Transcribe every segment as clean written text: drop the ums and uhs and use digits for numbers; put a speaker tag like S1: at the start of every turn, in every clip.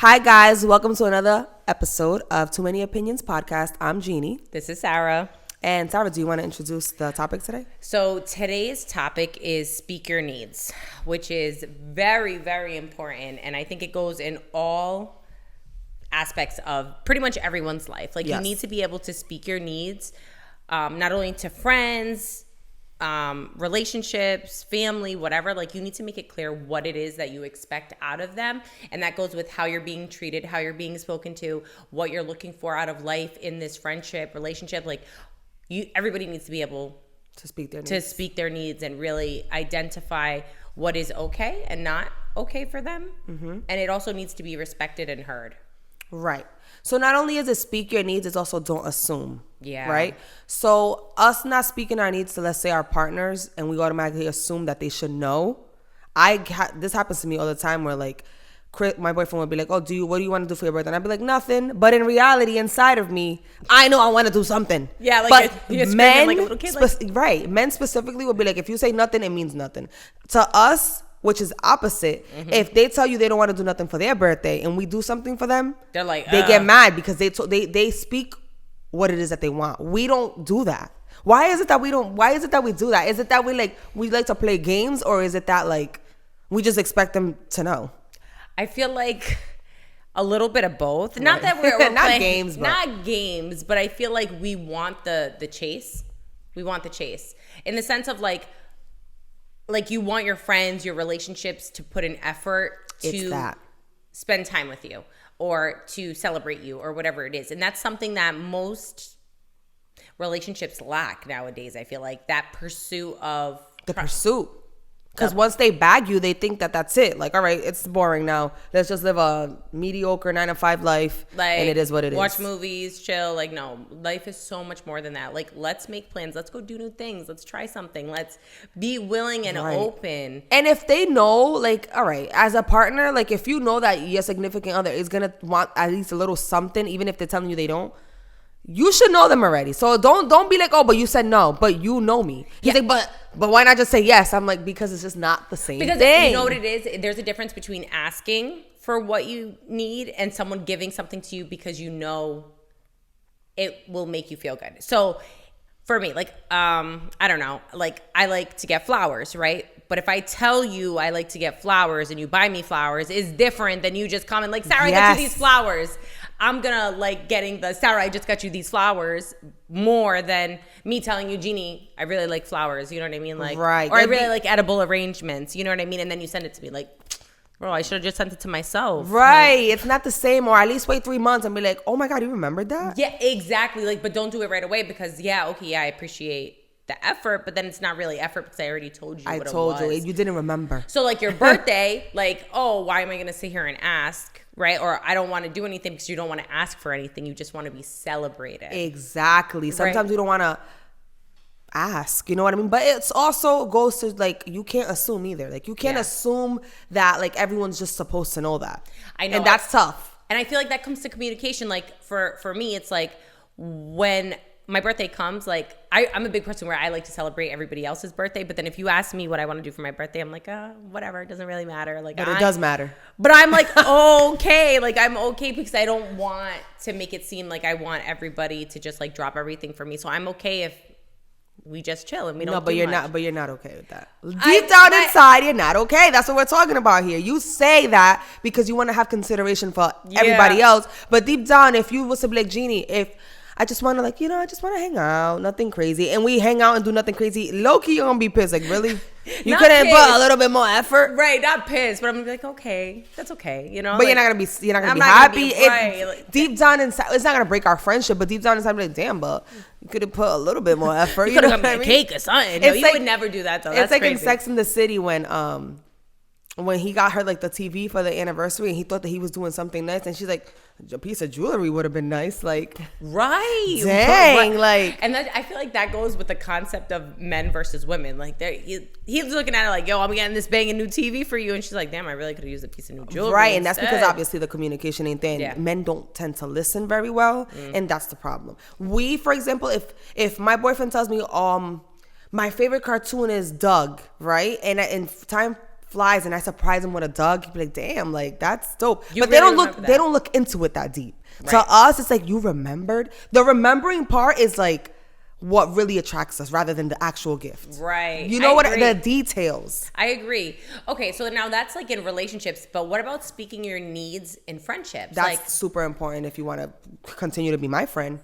S1: Hi, guys. Welcome to another episode of Too Many Opinions podcast. I'm Jeannie.
S2: This is Sarah.
S1: And Sarah, do you want to introduce the topic today?
S2: So today's topic is speak your needs, which is very, very important. And I think it goes in all aspects of pretty much everyone's life. Like, you need to be able to speak your needs, not only to friends, relationships, family, whatever. Like, you need to make it clear what it is that you expect out of them. And that goes with how you're being treated, how you're being spoken to, what you're looking for out of life in this friendship, relationship. Like, everybody needs to be able
S1: to speak their needs
S2: and really identify what is okay and not okay for them. Mm-hmm. And it also needs to be respected and heard.
S1: Right. So not only is it speak your needs, it's also don't assume.
S2: Yeah.
S1: Right? So us not speaking our needs to, let's say, our partners, and we automatically assume that they should know. This happens to me all the time where, like, my boyfriend would be like, oh, what do you want to do for your birthday? And I'd be like, nothing. But in reality, inside of me, I know I want to do something.
S2: Yeah, like, you're
S1: men,
S2: like a little kid.
S1: Right. Men specifically would be like, if you say nothing, it means nothing. To us, which is opposite, if they tell you they don't want to do nothing for their birthday and we do something for them,
S2: they're like,
S1: they get mad because they speak what it is that they want. We don't do that. Why is it that we do that? Is it that we like to play games, or is it that, like, we just expect them to know?
S2: I feel like a little bit of both.
S1: Right.
S2: Not that we're
S1: not
S2: playing,
S1: games, but.
S2: Not games, but I feel like we want the chase. We want the chase in the sense of like you want your friends, your relationships to put an effort to spend time with you or to celebrate you or whatever it is. And that's something that most relationships lack nowadays. I feel like that pursuit of
S1: pursuit. Because once they bag you, they think that that's it. Like, all right, it's boring now. Let's just live a mediocre 9-to-5 life, and it is what it is.
S2: Watch movies, chill. Like, no, life is so much more than that. Like, let's make plans. Let's go do new things. Let's try something. Let's be willing and open.
S1: And if they know, like, all right, as a partner, like, if you know that your significant other is going to want at least a little something, even if they're telling you they don't, you should know them already. So don't be like, oh, but you said no, but you know me. He's like, but why not just say yes? I'm like, because it's just not the same thing.
S2: You know what it is? There's a difference between asking for what you need and someone giving something to you because you know it will make you feel good. So for me, like, I don't know, like, I like to get flowers, right? But if I tell you I like to get flowers and you buy me flowers, is different than you just comment like, Sarah, I got you these flowers. I'm gonna like getting the Sarah, I just got you these flowers more than me telling you, Jeannie, I really like flowers. You know what I mean? Like,
S1: right.
S2: Or I really like edible arrangements. You know what I mean? And then you send it to me like, bro, I should have just sent it to myself.
S1: Right. Like, it's not the same. Or at least wait 3 months and be like, oh my God, you remembered that?
S2: Yeah, exactly. Like, but don't do it right away because I appreciate the effort, but then it's not really effort because I already told you what it was. I told you.
S1: You didn't remember.
S2: So like your birthday, like, oh, why am I going to sit here and ask, right? Or I don't want to do anything because you don't want to ask for anything. You just want to be celebrated.
S1: Exactly. Sometimes you don't want to ask, you know what I mean? But it's also goes to, like, you can't assume either. Like, you can't assume that, like, everyone's just supposed to know that.
S2: I know.
S1: And that's tough.
S2: And I feel like that comes to communication. Like, for me, it's like when my birthday comes, like, I'm a big person where I like to celebrate everybody else's birthday. But then if you ask me what I want to do for my birthday, I'm like, whatever. It doesn't really matter. Like,
S1: but it does matter.
S2: But I'm like, okay. Like, I'm okay because I don't want to make it seem like I want everybody to just, like, drop everything for me. So I'm okay if we just chill and we don't do much.
S1: But you're not okay with that. Deep down inside, you're not okay. That's what we're talking about here. You say that because you want to have consideration for everybody else. But deep down, if you was to be like, Jeannie, if I just want to, like, I just want to hang out, nothing crazy, and we hang out and do nothing crazy, low-key, you're going to be pissed. Like, really? You couldn't put a little bit more effort?
S2: Right, not pissed, but I'm going to be like, okay, that's okay, you know?
S1: But
S2: like,
S1: you're not going to be happy. Deep down inside, it's not going to break our friendship, but deep down inside, be like, damn, but you could have put a little bit more effort.
S2: You could have got me a cake or something. No, you would never do that, though. That's
S1: like
S2: crazy.
S1: In Sex and the City when he got her, like, the TV for the anniversary, and he thought that he was doing something nice, and she's like, a piece of jewelry would have been nice, like,
S2: right,
S1: dang, like,
S2: and that, I feel like that goes with the concept of men versus women. Like, he's looking at it like, yo, I'm getting this banging new TV for you, and she's like, damn, I really could have used a piece of new jewelry,
S1: right? And
S2: instead.
S1: That's because obviously the communication ain't there. Yeah. Men don't tend to listen very well, and that's the problem. We, for example, if my boyfriend tells me, my favorite cartoon is Doug, right, and in time flies and I surprise them with a dog, you'd be like, damn, like that's dope.
S2: You
S1: But
S2: really
S1: they don't look into it that deep.
S2: Right.
S1: To us, it's like, you remembered. The remembering part is like what really attracts us rather than the actual gift.
S2: Right.
S1: You know
S2: I
S1: what?
S2: agree.
S1: The details.
S2: I agree. Okay, so now that's like in relationships, but what about speaking your needs in friendships?
S1: That's
S2: like,
S1: super important if you want to continue to be my friend.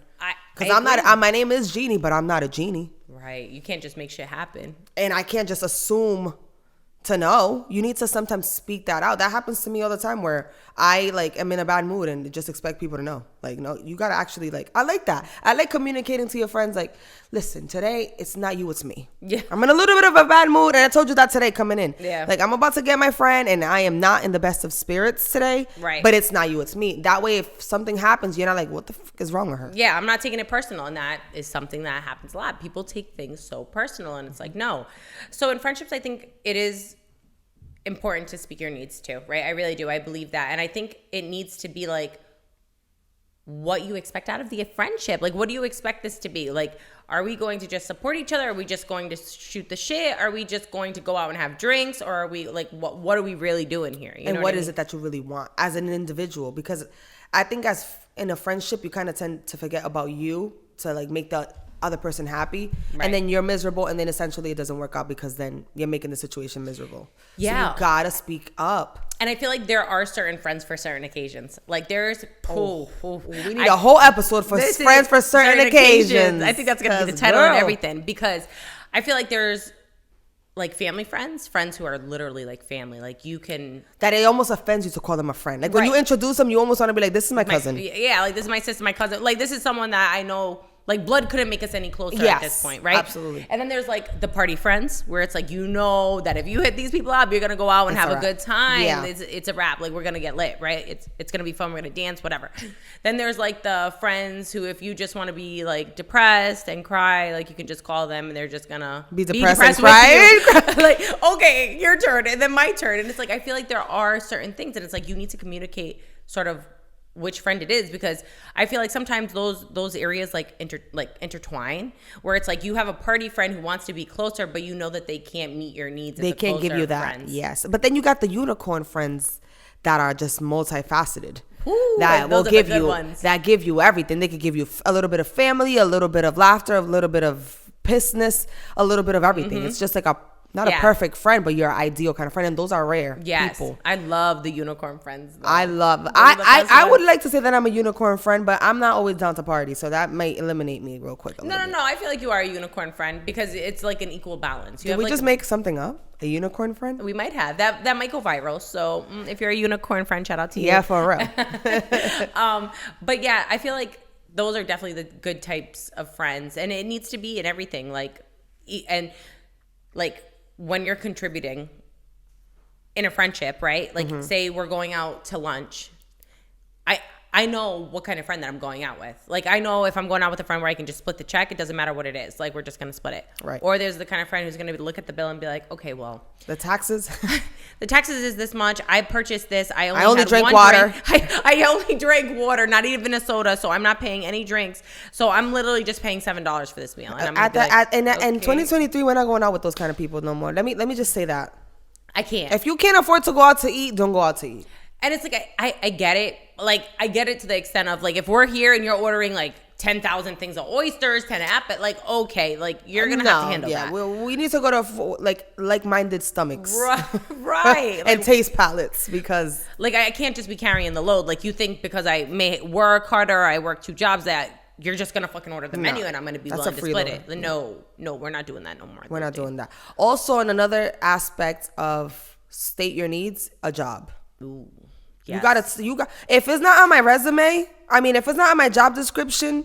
S1: Because
S2: I
S1: I'm not,
S2: agree.
S1: my name is Jeannie, but I'm not a genie.
S2: Right. You can't just make shit happen.
S1: And I can't just assume to know. You need to sometimes speak that out. That happens to me all the time where I like am in a bad mood and just expect people to know. Like, no, you gotta actually like, I like that. I like communicating to your friends like, listen, today it's not you, it's me.
S2: Yeah.
S1: I'm in a little bit of a bad mood and I told you that today coming in.
S2: Yeah.
S1: Like, I'm about to get my friend and I am not in the best of spirits today.
S2: Right.
S1: But it's not you, it's me. That way if something happens, you're not like, what the fuck is wrong with her?
S2: Yeah, I'm not taking it personal, and that is something that happens a lot. People take things so personal, and it's like, no. So in friendships, I think it is important to speak your needs too, right? I really do. I believe that. And I think it needs to be like what you expect out of the friendship. Like, what do you expect this to be? Like, are we going to just support each other? Are we just going to shoot the shit? Are we just going to go out and have drinks? Or are we like, what are we really doing here? You
S1: And
S2: know
S1: what
S2: I
S1: is
S2: mean?
S1: it that you really want as an individual? Because I think as in a friendship, you kind of tend to forget about you to like make the other person happy.
S2: Right.
S1: And then you're miserable. And then essentially it doesn't work out because then you're making the situation miserable.
S2: Yeah.
S1: So you gotta speak up.
S2: And I feel like there are certain friends for certain occasions. Like there's,
S1: We need a whole episode for
S2: This
S1: friends
S2: is
S1: for certain occasions.
S2: I think that's going to be the title and everything, because I feel like there's like family friends who are literally like family. Like you can.
S1: That it almost offends you to call them a friend. Like when
S2: Right.
S1: you introduce them, you almost want to be like, this is my
S2: My-
S1: cousin.
S2: yeah, like this is my sister, my cousin. Like this is someone that I know. Like blood couldn't make us any closer
S1: Yes,
S2: at this point, right?
S1: absolutely.
S2: And then there's like the party friends, where it's like, you know that if you hit these people up, you're gonna go out and
S1: It's
S2: have
S1: a
S2: a
S1: wrap.
S2: good time.
S1: Yeah.
S2: It's a wrap. Like we're gonna get lit, right? It's gonna be fun. We're gonna dance, whatever. Then there's like the friends who, if you just want to be like depressed and cry, like you can just call them and they're just gonna
S1: Be depressed and
S2: with
S1: cry.
S2: you. Like, okay, your turn, and then my turn. And it's like, I feel like there are certain things, and it's like you need to communicate sort of which friend it is, because I feel like sometimes those areas like intertwine, where it's like you have a party friend who wants to be closer, but you know that they can't meet your needs.
S1: They can't give you that.
S2: Friends.
S1: Yes. But then you got the unicorn friends that are just multifaceted.
S2: Ooh,
S1: That
S2: those
S1: will
S2: are the
S1: give
S2: good
S1: you
S2: ones.
S1: that give you everything. They could give you a little bit of family, a little bit of laughter, a little bit of pissness, a little bit of everything. It's just like not
S2: Yeah.
S1: a perfect friend, but your ideal kind of friend, and those are rare
S2: Yes,
S1: people.
S2: I love the unicorn friends. Though.
S1: I love.
S2: Those are the best
S1: I would
S2: ones.
S1: like to say that I'm a unicorn friend, but I'm not always down to party, so that might eliminate me real quick.
S2: No. I feel like you are a unicorn friend because it's like an equal balance. You
S1: Did
S2: have
S1: we
S2: like
S1: just make something up? A unicorn friend?
S2: we might have that might go viral. So if you're a unicorn friend, shout out to you.
S1: Yeah, for real.
S2: But yeah, I feel like those are definitely the good types of friends, and it needs to be in everything. Like, and like when you're contributing in a friendship, right? Like, say we're going out to lunch. I know what kind of friend that I'm going out with. Like, I know if I'm going out with a friend where I can just split the check, it doesn't matter what it is. Like, we're just going to split it.
S1: Right.
S2: Or there's the kind of friend who's going to look at the bill and be like, okay, well,
S1: The taxes.
S2: the taxes is this much. I purchased this. I
S1: only
S2: had
S1: drank
S2: one
S1: water.
S2: drink. I only drank water, not even a soda, so I'm not paying any drinks. So I'm literally just paying $7 for this meal. And I'm gonna be like,
S1: in
S2: okay,
S1: 2023, we're not going out with those kind of people no more. Let me just say that.
S2: I can't.
S1: If you can't afford to go out to eat, don't go out to eat.
S2: And it's like, I get it. Like, I get it to the extent of, like, if we're here and you're ordering, like, 10,000 things of oysters, 10 apple, like, okay, like, you're going to have to handle that.
S1: We need to go to like-minded stomachs.
S2: Right.
S1: And taste palates, because
S2: Like, I can't just be carrying the load. Like, you think because I may work harder, I work 2 jobs, that you're just going to fucking order the menu and I'm going to be
S1: that's
S2: willing
S1: a
S2: to split
S1: freeloader.
S2: it. No, we're not doing that no more.
S1: we're not doing that. Also, in another aspect of state your needs, a job.
S2: Ooh,
S1: You
S2: yes.
S1: got if it's not on my resume, if it's not on my job description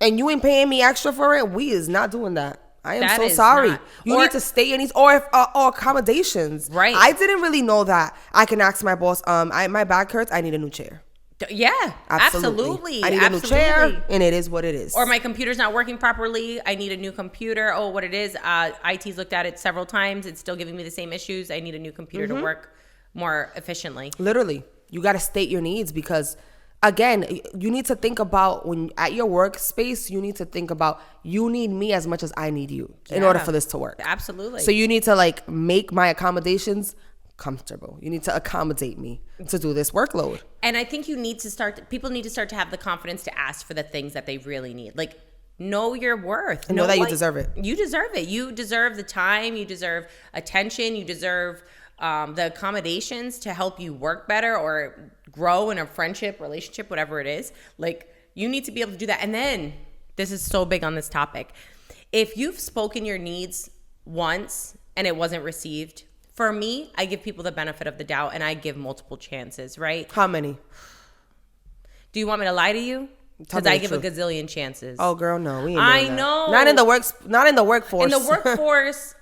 S1: and you ain't paying me extra for it, we is not doing that. I am
S2: That
S1: so
S2: is
S1: sorry.
S2: not.
S1: You
S2: Or-
S1: need to state your needs or accommodations.
S2: Right.
S1: I didn't really know that. I can ask my boss, my back hurts, I need a new chair.
S2: Yeah, absolutely.
S1: I need a new chair, and it is what it is.
S2: Or my computer's not working properly. I need a new computer. Oh, what it is. IT's looked at it several times. It's still giving me the same issues. I need a new computer to work more efficiently.
S1: Literally, you got to state your needs, because again, you need to think about when at your workspace, you need to think about you need me as much as I need you in order for this to work.
S2: Absolutely.
S1: So you need to like make my accommodations comfortable. You need to accommodate me to do this workload.
S2: And I think people need to start to have the confidence to ask for the things that they really need. Like, know your worth.
S1: And know that you deserve it.
S2: You deserve it. You deserve the time. You deserve attention. You deserve the accommodations to help you work better or grow in a friendship, relationship, whatever it is. Like, you need to be able to do that. And then, this is so big on this topic. If you've spoken your needs once and it wasn't received, for me, I give people the benefit of the doubt and I give multiple chances, right?
S1: How many?
S2: Do you want me to lie to you? Because I give a gazillion chances.
S1: Oh, girl, no. We ain't
S2: I
S1: doing that.
S2: know.
S1: Not in the workforce.
S2: In the workforce,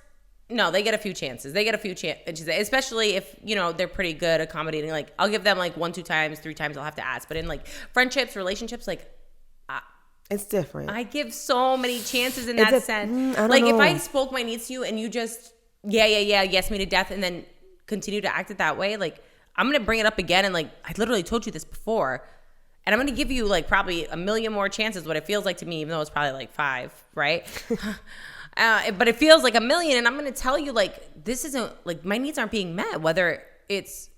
S2: no, they get a few chances. They get a few chances, especially if, they're pretty good accommodating. Like, I'll give them like 1, 2 times, 3 times I'll have to ask. But in like friendships, relationships, like,
S1: it's different.
S2: I give so many chances in that sense.
S1: I don't
S2: know. If I spoke my needs to you and you just, yes me to death, and then continue to act it that way, like, I'm going to bring it up again. And like, I literally told you this before. And I'm going to give you like probably a million more chances, what it feels like to me, even though it's probably like 5, right? But it feels like a million. And I'm going to tell you, like, this isn't, like, my needs aren't being met, whether it's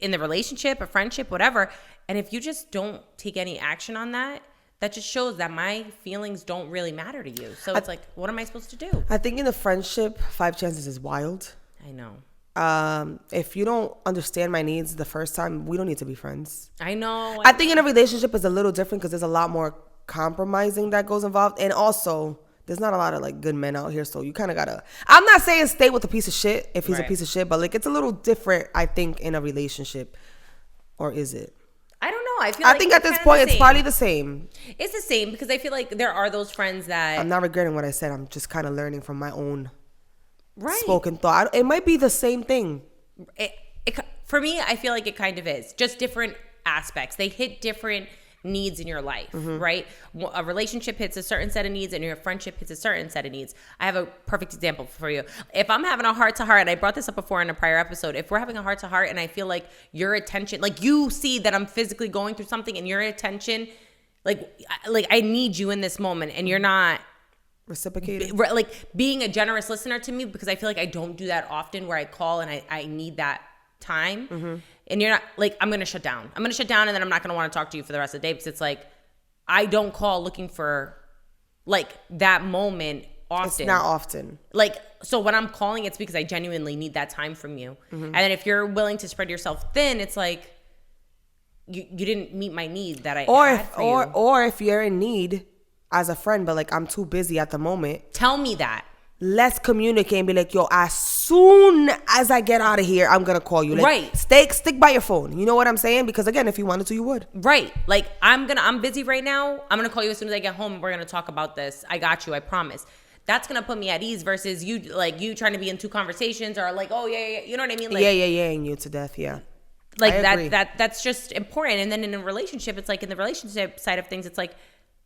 S2: in the relationship, a friendship, whatever. And if you just don't take any action on that, that just shows that my feelings don't really matter to you. So it's like, what am I supposed to do?
S1: I think in a friendship, 5 chances is wild.
S2: I know.
S1: If you don't understand my needs the first time, we don't need to be friends.
S2: I know.
S1: I think in a relationship is a little different because there's a lot more compromising that goes involved. And also, there's not a lot of like good men out here. So you kind of got to, I'm not saying stay with a piece of shit if he's a piece of shit, but like it's a little different, I think, in a relationship. Or is it?
S2: I don't know.
S1: I think at this point it's probably the same.
S2: It's the same because I feel like there are those friends that
S1: I'm not regretting what I said. I'm just kind of learning from my own spoken thought. It might be the same thing.
S2: For me, I feel like it kind of is. Just different aspects. They hit different needs in your life, right? A relationship hits a certain set of needs and your friendship hits a certain set of needs. I have a perfect example for you. If I'm having a heart-to-heart, and I brought this up before in a prior episode, if we're having a heart-to-heart and I feel like your attention, like you see that I'm physically going through something and your attention, like I need you in this moment and you're not
S1: reciprocating,
S2: like being a generous listener to me, because I feel like I don't do that often where I call and I need that time. And you're not like, I'm going to shut down. And then I'm not going to want to talk to you for the rest of the day because it's like, I don't call looking for like that moment often.
S1: It's not often.
S2: Like, so when I'm calling, it's because I genuinely need that time from you. And then if you're willing to spread yourself thin, it's like, you didn't meet my need that I had for you.
S1: Or if you're in need as a friend, but like I'm too busy at the moment.
S2: Tell me that.
S1: Let's communicate and be like, yo, as soon as I get out of here, I'm going to call you. Like, stick by your phone. You know what I'm saying? Because again, if you wanted to, you would.
S2: Right. Like, I'm busy right now. I'm going to call you as soon as I get home. We're going to talk about this. I got you. I promise. That's going to put me at ease versus you trying to be in 2 conversations or like, oh, yeah. You know what I mean? Like,
S1: and you to death. Yeah.
S2: Like that's just important. And then in a relationship, it's like in the relationship side of things, it's like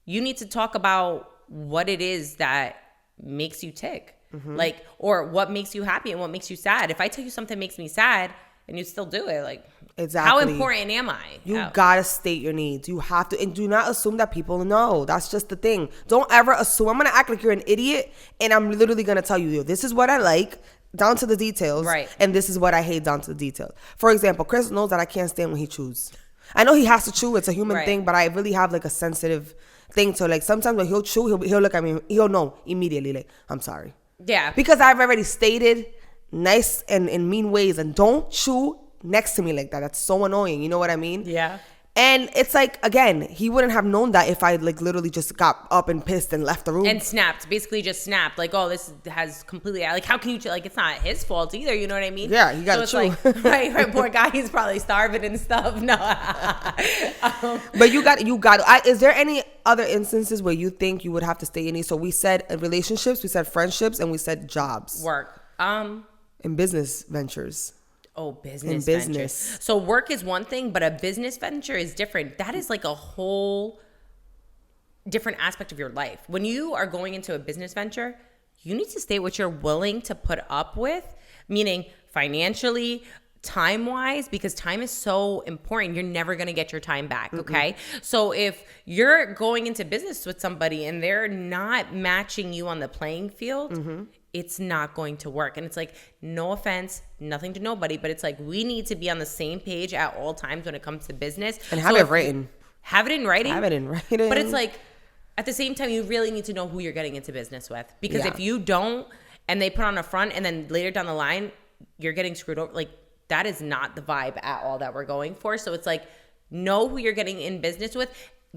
S2: you need to talk about what it is that makes you tick. Like, or what makes you happy and what makes you sad. If I tell you something makes me sad and you still do it, like,
S1: exactly,
S2: how important am I?
S1: You gotta state your needs. You have to, and do not assume that people know. That's just the thing. Don't ever assume. I'm gonna act like you're an idiot and I'm literally gonna tell you, yo, this is what I like down to the details,
S2: right? And
S1: this is what I hate down to the details. For example, Chris knows that I can't stand when he chews. I know he has to chew. It's a human thing, but I really have like a sensitive thing. So like sometimes when he'll chew, he'll look at me. He'll know immediately. Like, I'm sorry.
S2: Yeah.
S1: Because I've already stated nice and in mean ways, and don't chew next to me like that. That's so annoying. You know what I mean?
S2: Yeah.
S1: And it's like, again, he wouldn't have known that if I like literally just got up and pissed and left the room.
S2: And snapped. Basically just snapped. Like, oh, this has completely, like, how can you, like, it's not his fault either. You know what I mean?
S1: Yeah, you gotta chew.
S2: Like, right, poor guy, he's probably starving and stuff. No.
S1: But you got, is there any other instances where you think you would have to stay in these? So we said relationships, we said friendships, and we said jobs.
S2: Work.
S1: In business ventures.
S2: Oh, business ventures. So work is one thing, but a business venture is different. That is like a whole different aspect of your life. When you are going into a business venture, you need to state what you're willing to put up with, meaning financially, time-wise, because time is so important. You're never going to get your time back, okay? So if you're going into business with somebody and they're not matching you on the playing field, it's not going to work. And it's like, no offense, nothing to nobody, but it's like, we need to be on the same page at all times when it comes to business.
S1: And have it written.
S2: Have it in writing.
S1: Have it in writing.
S2: But it's like, at the same time, you really need to know who you're getting into business with. Because if you don't, and they put on a front, and then later down the line, you're getting screwed over, like, that is not the vibe at all that we're going for. So it's like, know who you're getting in business with.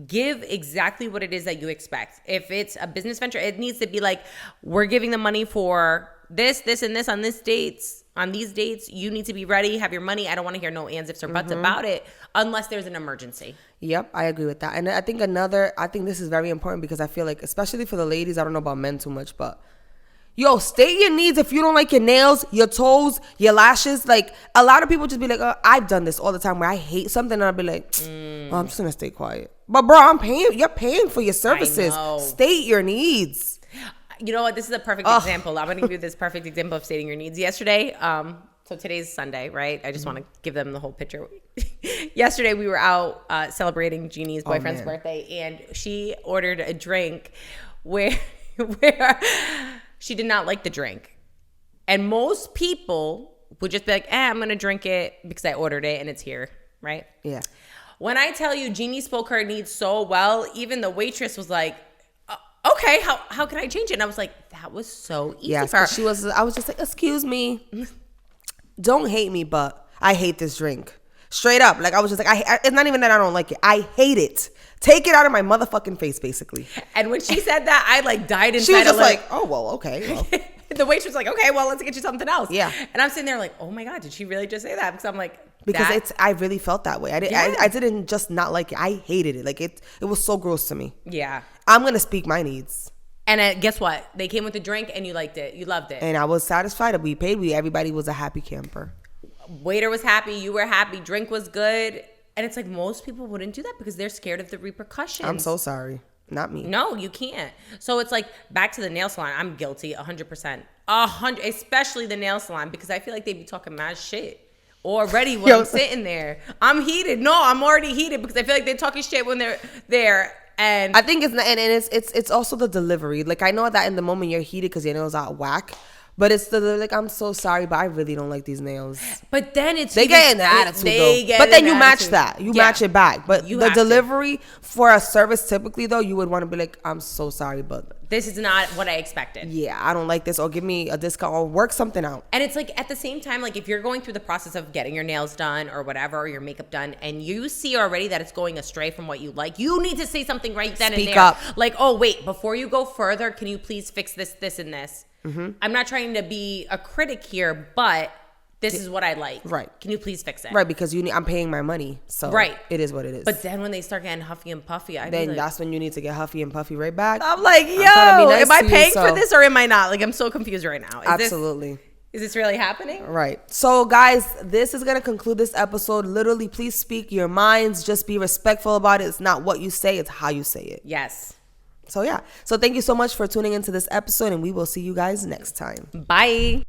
S2: Give exactly what it is that you expect. If it's a business venture, it needs to be like, we're giving the money for this, and this on this dates. On these dates, you need to be ready, have your money. I don't want to hear no ands, ifs, or buts about it unless there's an emergency.
S1: Yep, I agree with that. And I think this is very important because I feel like, especially for the ladies, I don't know about men too much, but yo, state your needs. If you don't like your nails, your toes, your lashes, like a lot of people just be like, oh, I've done this all the time where I hate something and I'll be like, I'm just gonna stay quiet. But bro, you're paying for your services. State your needs.
S2: You know what? This is a perfect example. I'm going to give you this perfect example of stating your needs. Yesterday, so today's Sunday, right? I just want to give them the whole picture. Yesterday, we were out celebrating Jeannie's boyfriend's birthday, and she ordered a drink where she did not like the drink. And most people would just be like, I'm going to drink it because I ordered it and it's here, right?
S1: Yeah.
S2: When I tell you Jeannie spoke her needs so well, even the waitress was like, okay, how can I change it? And I was like, that was so easy for her.
S1: I was just like, excuse me. Don't hate me, but I hate this drink. Straight up. Like, I was just like, it's not even that I don't like it. I hate it. Take it out of my motherfucking face, basically.
S2: And when she said that, I like died inside.
S1: She was just like, oh, well, okay. Well.
S2: The waitress was like, okay, well, let's get you something else.
S1: Yeah.
S2: And I'm sitting there like, oh my God, did she really just say that? Because I'm like,
S1: I really felt that way. I didn't just not like it. I hated it. Like it was so gross to me.
S2: Yeah.
S1: I'm going to speak my needs.
S2: And guess what? They came with a drink and you liked it. You loved it.
S1: And I was satisfied. We paid. Everybody was a happy camper.
S2: Waiter was happy. You were happy. Drink was good. And it's like most people wouldn't do that because they're scared of the repercussions.
S1: I'm so sorry. Not me.
S2: No, you can't. So it's like back to the nail salon. I'm guilty 100%. Especially the nail salon because I feel like they be talking mad shit already when I'm sitting there. I'm heated. No, I'm already heated because I feel like they're talking shit when they're there. And
S1: I think it's also the delivery. Like I know that in the moment you're heated because your nails are whack. But it's like, I'm so sorry, but I really don't like these nails.
S2: But then
S1: they get in the attitude though. But then you match that. You match it back. But the delivery for a service typically though, you would want to be like, I'm so sorry, but
S2: this is not what I expected.
S1: Yeah, I don't like this, or give me a discount or work something out.
S2: And it's like at the same time, like if you're going through the process of getting your nails done or whatever, or your makeup done, and you see already that it's going astray from what you like, you need to say something right then and there. Speak up. Like, oh wait, before you go further, can you please fix this, this, and this? Mm-hmm. I'm not trying to be a critic here, but this is what I like.
S1: Right.
S2: Can you please fix it?
S1: Right, because I'm paying my money. So it is what it is.
S2: But then when they start getting huffy and puffy,
S1: that's when you need to get huffy and puffy right back.
S2: I'm like, yo, am I paying for this or am I not? Like, I'm so confused right now.
S1: Absolutely.
S2: Is this really happening?
S1: Right. So, guys, this is going to conclude this episode. Literally, please speak your minds. Just be respectful about it. It's not what you say, it's how you say it.
S2: Yes.
S1: So, yeah. So, thank you so much for tuning into this episode, and we will see you guys next time.
S2: Bye.